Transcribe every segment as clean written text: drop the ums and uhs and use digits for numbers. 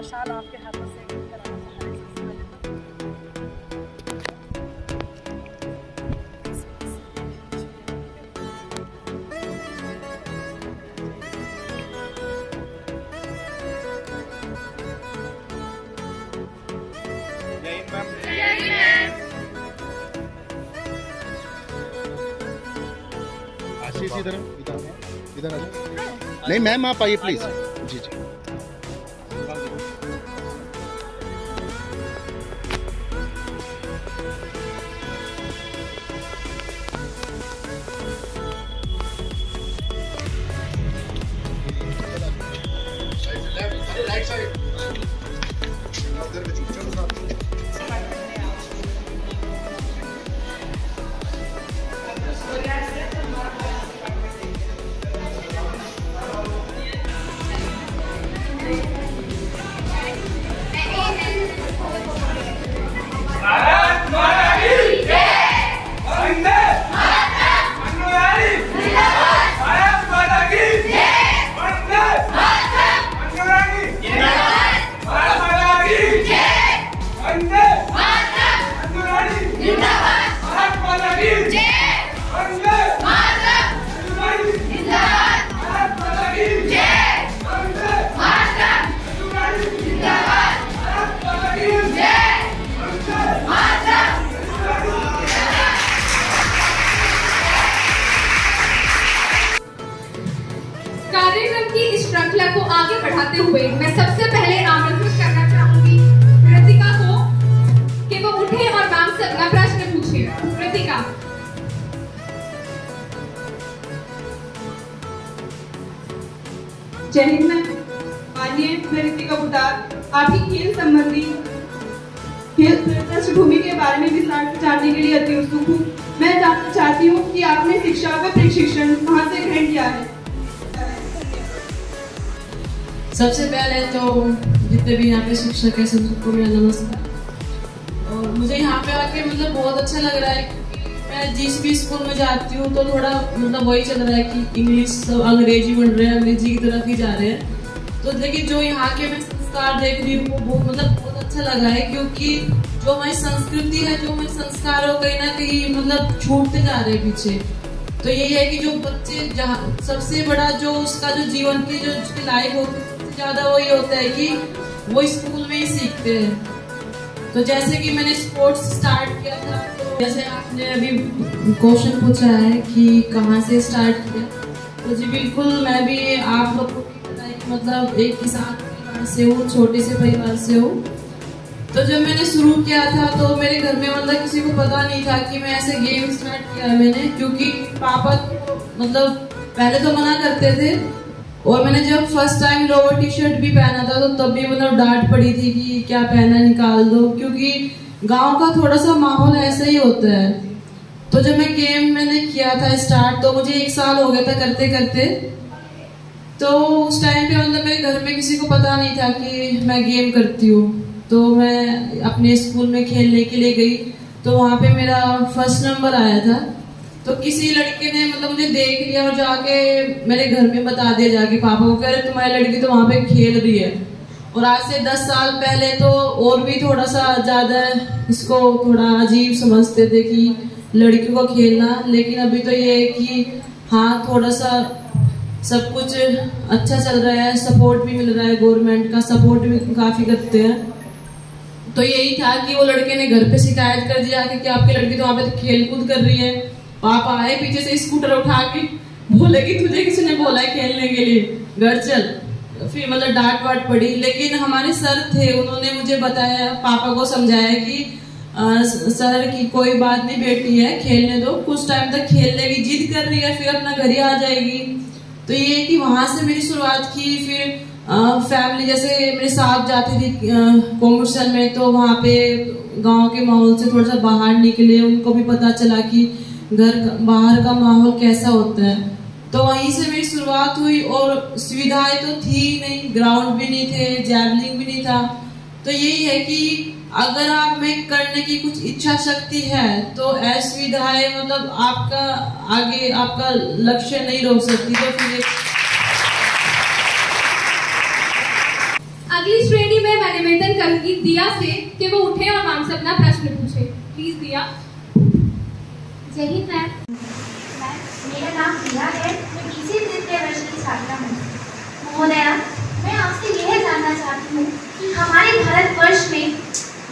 मशाल आपके हाथों से कराना चाह रहे हैं। आशीष इधर इधर आ जाओ। नहीं मैम आप आइए प्लीज। जी जी राइट साइड उधर में चलो साथ। कार्यक्रम की इस श्रृंखला को आगे बढ़ाते हुए मैं सबसे पहले आमंत्रित करना चाहूंगी कृतिका को कि वो उठे और मैम से अपना प्रश्न पूछे। कृतिका। जय हिंद मैम। माननीय मैं कृतिका बुटार आपकी खेल संबंधी खेल पृष्ठभूमि के बारे में विस्तार से जानने के लिए अति उत्सुक हूँ। मैं जानना चाहती हूँ कि आपने शिक्षा व प्रशिक्षण कहाँ से ग्रहण किया है। सबसे पहले तो जितने भी यहाँ पे शिक्षक है सबको मेरा नमस्कार। और मुझे यहाँ पे आके मतलब बहुत अच्छा लग रहा है क्योंकि मैं जिस भी स्कूल में जाती हूँ तो थोड़ा मतलब वही चल रहा है कि इंग्लिश सब अंग्रेजी बढ़ रहे हैं, अंग्रेजी की तरफ ही जा रहे हैं। तो लेकिन जो यहाँ के मैं संस्कार देख रही हूँ वो मतलब बहुत अच्छा लगा है क्योंकि जो हमारी संस्कृति है, जो हमारे संस्कार हो कहीं ना कहीं मतलब छूटते जा रहे हैं पीछे। तो यही है कि जो बच्चे जहाँ सबसे बड़ा जो उसका जो जीवन की जो उसकी लाइफ होती है ज्यादा वही होता है कि वो स्कूल में ही सीखते हैं। तो जैसे कि मैंने स्पोर्ट्स स्टार्ट किया था तो जैसे आपने अभी क्वेश्चन पूछा है कि कहाँ से स्टार्ट किया, तो जी बिल्कुल मैं भी आप लोग को मतलब एक किसान परिवार से हूँ, छोटे से परिवार से हूँ। तो जब मैंने शुरू किया था तो मेरे घर में मतलब किसी को पता नहीं था कि मैं ऐसे गेम स्टार्ट किया है मैंने, क्योंकि पापा मतलब पहले तो मना करते थे। और मैंने जब first time lower T shirt भी पहना था तो तब भी मतलब डांट पड़ी थी कि क्या पहना, निकाल दो, क्योंकि गांव का थोड़ा सा माहौल ऐसा ही होता है। तो जब मैं गेम मैंने किया था स्टार्ट तो मुझे 1 साल हो गया था करते करते। तो उस टाइम पे मतलब मेरे घर में किसी को पता नहीं था कि मैं गेम करती हूँ। तो मैं अपने स्कूल में खेलने के लिए गई तो वहाँ पे मेरा फर्स्ट नंबर आया था। तो किसी लड़के ने मतलब मुझे देख लिया और जाके मेरे घर में बता दिया जाके पापा को, कह रहे तुम्हारी लड़की तो वहाँ पे खेल रही है। और आज से 10 साल पहले तो और भी थोड़ा सा ज्यादा इसको थोड़ा अजीब समझते थे कि लड़कियों को खेलना, लेकिन अभी तो ये है कि हाँ थोड़ा सा सब कुछ अच्छा चल रहा है, सपोर्ट भी मिल रहा है, गवर्नमेंट का सपोर्ट भी काफी करते हैं। तो यही था कि वो लड़के ने घर पे शिकायत कर दिया कि आपकी लड़की तो वहाँ पे खेल कूद कर रही है। पापा आए पीछे से स्कूटर उठा के, बोले कि तुझे किसी ने बोला है खेलने के लिए, घर चल। फिर मतलब डांट वाट पड़ी, लेकिन हमारे सर थे उन्होंने मुझे बताया, पापा को समझाया कि सर की कोई बात नहीं, बेटी है खेलने दो, कुछ टाइम तक खेल लेगी, जिद कर रही है फिर अपना घर ही आ जाएगी। तो ये कि वहां से मेरी शुरुआत की। फिर फैमिली जैसे मेरे साथ जाती थी कॉम्पिटिशन में, तो वहाँ पे गांव के माहौल से थोड़ा सा बाहर निकले, उनको भी पता चला कि घर बाहर का माहौल कैसा होता है। तो वहीं से मेरी शुरुआत हुई। और सुविधाएं तो थी नहीं, ग्राउंड भी नहीं थे, जैवलिंग भी नहीं था। तो यही है कि अगर आप में करने की कुछ इच्छा शक्ति है तो असुविधाएं मतलब आपका आगे आपका लक्ष्य नहीं रोक सकती। तो फिर अगली श्रेणी में निवेदन करूंगी दिया से कि वो उठे और मैम से अपना प्रश्न पूछे। प्लीज दिया। जय हिंद मैम। मेरा नाम दिया है, मैं बीसी तृतीय वर्ष की छात्रा हूँ। महोदया, मैं आपसे यह जानना चाहती हूँ कि हमारे भारतवर्ष में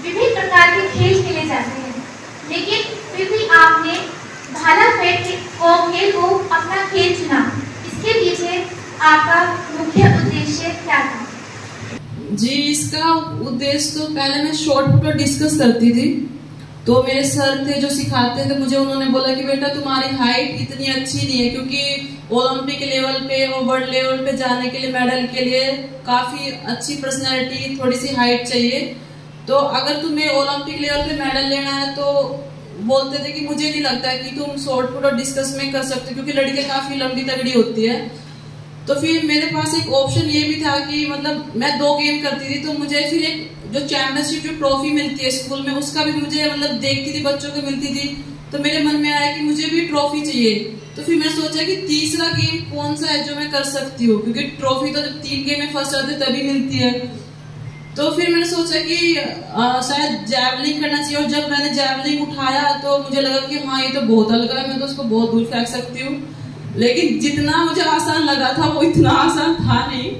विभिन्न प्रकार के खेल खेले जाते हैं, लेकिन फिर भी आपने भाला फेंक खेल को अपना खेल चुना। इसके पीछे आपका मुख्य उद्देश्य क्या था? जी, इसका उद्देश्य तो पहले मैं शॉर्ट पुट डिस्कस करती थी, तो मेरे सर थे जो सिखाते थे, मुझे उन्होंने बोला कि बेटा तुम्हारी हाइट इतनी अच्छी नहीं है, क्योंकि ओलंपिक लेवल पे और वर्ल्ड लेवल पे जाने के लिए मेडल के लिए काफी अच्छी पर्सनैलिटी, थोड़ी सी हाइट चाहिए। तो अगर तुम्हें ओलंपिक लेवल पे मेडल लेना है तो बोलते थे कि मुझे नहीं लगता कि तुम शॉर्ट पुट और डिस्कस में कर सकते, क्योंकि लड़कियां काफी लंबी तगड़ी होती है। तो फिर मेरे पास एक ऑप्शन ये भी था कि मतलब मैं 2 गेम करती थी, तो मुझे फिर एक जो चैंपियनशिप जो ट्रॉफी मिलती है स्कूल में, उसका भी मुझे मतलब देखती थी बच्चों को मिलती थी, तो मेरे मन में आया कि मुझे भी ट्रॉफी चाहिए। तो फिर मैं सोचा कि तीसरा गेम कौन सा है जो मैं कर सकती हूँ, क्योंकि ट्रॉफी तो जब 3 गेम में फर्स्ट आते तभी मिलती है। तो फिर मैंने सोचा कि शायद जैवलिन करना चाहिए, और जब मैंने जैवलिन उठाया तो मुझे लगा कि हाँ ये तो बहुत हल्का है, मैं तो उसको बहुत दूर फेंक सकती हूँ। लेकिन जितना मुझे आसान लगा था वो इतना आसान था नहीं।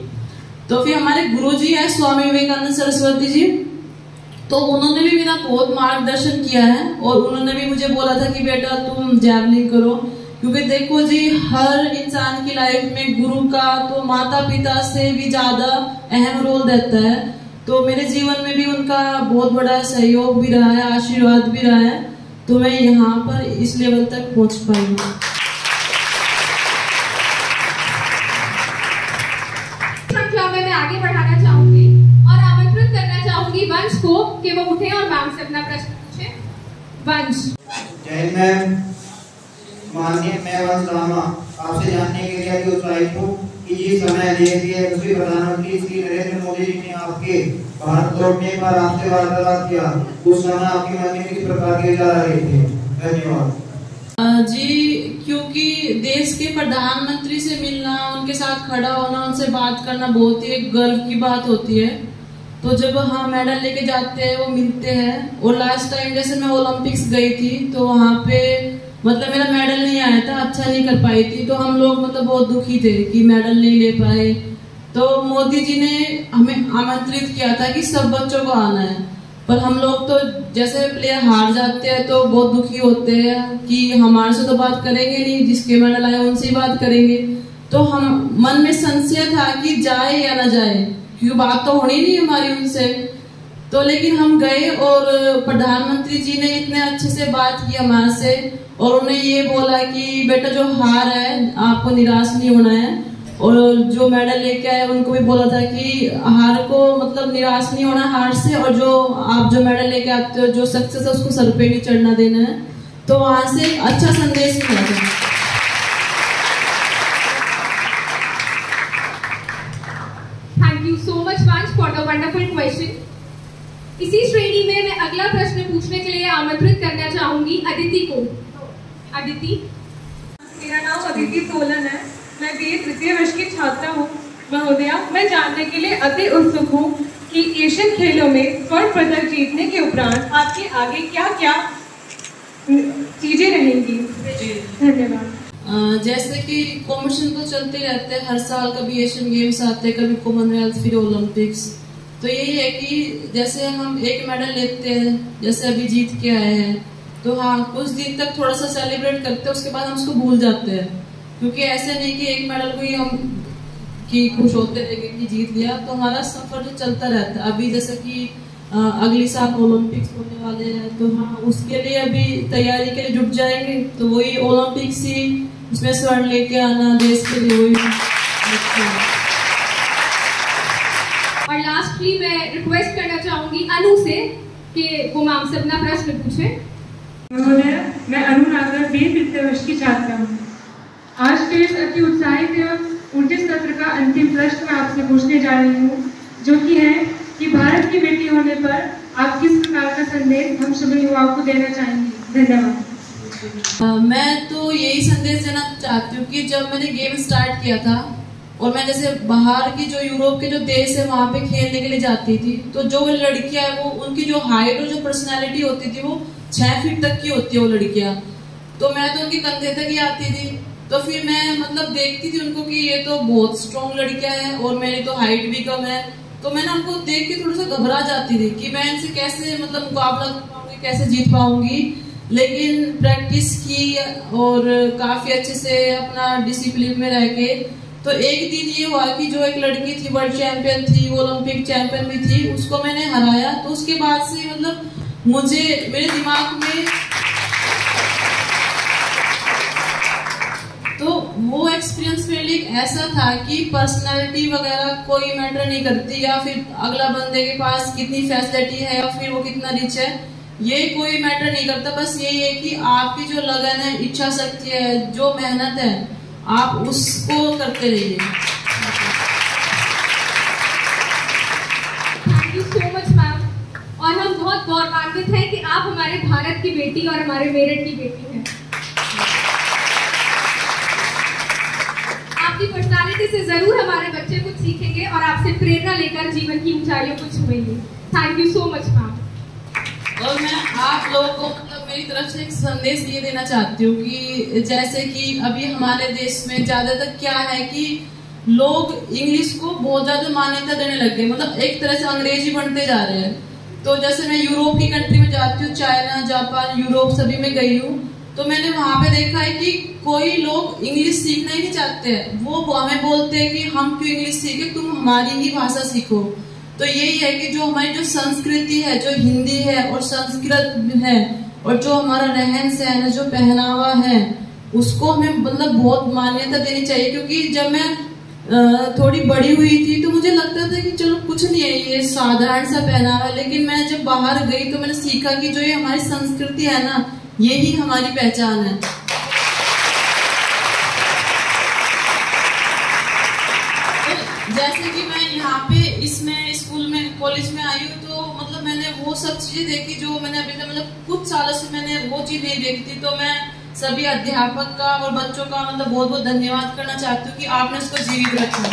तो फिर हमारे गुरुजी है स्वामी विवेकानंद सरस्वती जी, तो उन्होंने भी मेरा बहुत मार्गदर्शन किया है, और उन्होंने भी मुझे बोला था कि बेटा तुम जैवलिन करो, क्योंकि देखो जी हर इंसान की लाइफ में गुरु का तो माता पिता से भी ज्यादा अहम रोल रहता है। तो मेरे जीवन में भी उनका बहुत बड़ा सहयोग भी रहा है, आशीर्वाद भी रहा है, तो मैं यहाँ पर इस लेवल तक पहुंच पाई हूँ। मैं आगे बढ़ाना चाहूंगी और आमंत्रित करना चाहूंगी वंश को कि वो उठे और मैम से अपना प्रश्न पूछे। वंश। जय मैम। माननीय मैं वंश रामा आपसे जानने के लिए उत्साहित हूँ कि जिस समय देश के यशस्वी प्रधानमंत्री श्री नरेंद्र मोदी जी ने आपके भारत लौटने पर आपसे वार्तालाप किया, उस समय आपके मन में किस प्रकार के विचार आ रहे थे? धन्यवाद। जी, क्योंकि देश के प्रधानमंत्री से मिलना, उनके साथ खड़ा होना, उनसे बात करना बहुत ही गर्व की बात होती है। तो जब हम मेडल लेके जाते हैं, वो मिलते हैं, और लास्ट टाइम जैसे मैं ओलंपिक्स गई थी तो वहाँ पे मतलब मेरा मेडल नहीं आया था, अच्छा नहीं कर पाई थी, तो हम लोग मतलब बहुत दुखी थे कि मेडल नहीं ले पाए। तो मोदी जी ने हमें आमंत्रित किया था कि सब बच्चों को आना है, पर हम लोग तो जैसे प्लेयर हार जाते हैं तो बहुत दुखी होते हैं कि हमारे से तो बात करेंगे नहीं, जिसके मेडल आए उनसे ही बात करेंगे। तो हम मन में संशय था कि जाए या ना जाए, क्योंकि बात तो होनी नहीं हमारी उनसे। तो लेकिन हम गए और प्रधानमंत्री जी ने इतने अच्छे से बात की हमारे से, और उन्हें ये बोला कि बेटा जो हार है आपको निराश नहीं होना है, और जो मेडल लेके आए उनको भी बोला था कि हार को मतलब निराश नहीं होना हार से, और जो आप जो मेडल लेके आते हो, जो सक्सेस है उसको सर पे नहीं चढ़ना देना है। तो वहां से अच्छा संदेश मिला था। थैंक यू सो मच वंश फॉर द वंडरफुल क्वेश्चन। इसी श्रेणी में मैं अगला प्रश्न पूछने के लिए आमंत्रित करना चाहूंगी अदिति को। अदिति। मेरा नाम अदिति सोलन है, मैं बीए तृतीय वर्ष की छात्रा हूँ। महोदया, मैं जानने के लिए अति उत्सुक हूँ कि एशियन खेलों में स्वर्ण पदक जीतने के उपरांत आपके आगे क्या क्या चीजें रहेंगी? धन्यवाद। जैसे कि कॉम्पिटिशन तो चलते रहते हैं, हर साल कभी एशियन गेम्स आते हैं, कभी कॉमनवेल्थ, फिर ओलंपिक्स। तो यही है कि जैसे हम एक मेडल लेते हैं, जैसे अभी जीत के आए हैं, तो हाँ कुछ दिन तक थोड़ा सा सेलिब्रेट करते हैं, उसके बाद हम उसको भूल जाते हैं, क्योंकि ऐसे नहीं कि एक मेडल को ही हम कि खुश होते रहेंगे कि जीत लिया। तो हमारा सफर जो चलता रहता है। अभी जैसे कि अगली साल ओलंपिक्स होने वाले हैं, तो हाँ उसके लिए अभी तैयारी के लिए जुट जाएंगे, तो वही ओलंपिक्स ही उसमें स्वर्ण लेके आना देश के लिए वही। और लास्टली मैं रिक्वेस्ट करना चाहूंगी अनु से कि वो मैम से अपना प्रश्न पूछे। मैं अनु नागर बीए तृतीय वर्ष की छात्रा हूँ। आज के इस अति उत्साहित एवं ऊर्जित सत्र का अंतिम प्रश्न मैं आपसे पूछने जा रही हूँ, जो कि है कि भारत की बेटी होने पर आप किस प्रकार का संदेश हम सभी युवाओं को देना चाहेंगे? धन्यवाद। मैं तो यही संदेश देना चाहती हूँ कि जब मैंने गेम स्टार्ट किया था और मैं जैसे बाहर की जो यूरोप के जो देश है वहां पे खेलने के लिए जाती थी, तो जो लड़कियां है वो उनकी जो हाइट और जो पर्सनैलिटी होती थी वो 6 फीट तक की होती है वो लड़कियां। तो मैं तो उनके कंधे तक ही आती थी, तो फिर मैं मतलब देखती थी उनको कि ये तो बहुत स्ट्रॉन्ग लड़कियां हैं और मेरी तो हाइट भी कम है, तो मैं ना उनको देख के थोड़ा सा घबरा जाती थी कि मैं इनसे कैसे मतलब मुकाबला कर पाऊंगी, कैसे जीत पाऊंगी। लेकिन प्रैक्टिस की और काफी अच्छे से अपना डिसिप्लिन में रह के, तो एक दिन ये हुआ कि जो एक लड़की थी वर्ल्ड चैंपियन थी, ओलंपिक चैंपियन भी थी, उसको मैंने हराया। तो उसके बाद से मतलब मुझे मेरे दिमाग में तो वो एक्सपीरियंस मेरे लिए ऐसा था कि पर्सनालिटी वगैरह कोई मैटर नहीं करती, या फिर अगला बंदे के पास कितनी फैसिलिटी है या फिर वो कितना रिच है, ये कोई मैटर नहीं करता। बस यही है कि आपकी जो लगन है, इच्छा शक्ति है, जो मेहनत है, आप उसको करते रहिए। Thank you so much ma'am. और हम बहुत गौरवान्वित हैं कि आप हमारे भारत की बेटी और हमारे मेरठ की बेटी हैं। आपकी पर्सनालिटी से जरूर हमारे बच्चे कुछ सीखेंगे और आपसे प्रेरणा लेकर जीवन की ऊंचाइयों को छुएंगे। Thank you so much ma'am. और मैं आप लोगों को मतलब मेरी तरफ से एक संदेश ये देना चाहती हूँ कि जैसे कि अभी हमारे देश में ज्यादातर क्या है कि लोग इंग्लिश को बहुत ज्यादा मान्यता देने लग गए, मतलब एक तरह से अंग्रेजी बनते जा रहे हैं। तो जैसे मैं यूरोप की कंट्री में जाती हूँ, चाइना, जापान, यूरोप सभी में गई हूँ, तो मैंने वहां पे देखा है कि कोई लोग इंग्लिश सीखना ही नहीं चाहते हैं। वो हमें बोलते हैं कि हम क्यों इंग्लिश सीखे, तुम हमारी ही भाषा सीखो। तो यही है कि जो हमारी जो संस्कृति है, जो हिंदी है और संस्कृत है, और जो हमारा रहन सहन है, जो पहनावा है, उसको हमें मतलब बहुत मान्यता देनी चाहिए। क्योंकि जब मैं थोड़ी बड़ी हुई थी तो मुझे लगता था कि चलो कुछ नहीं है, ये साधारण सा पहनावा, लेकिन मैं जब बाहर गई तो मैंने सीखा कि जो ये हमारी संस्कृति है ना, यही हमारी पहचान है। जैसे कि मैं यहाँ पे इसमें स्कूल में कॉलेज में आई हूँ, तो मतलब मैंने वो सब चीजें देखी जो मैंने अभी तक मतलब कुछ सालों से मैंने वो चीज नहीं देखी थी। तो मैं सभी अध्यापक का और बच्चों का मतलब बहुत बहुत धन्यवाद करना चाहती हूँ कि आपने उसको जीवित रखा।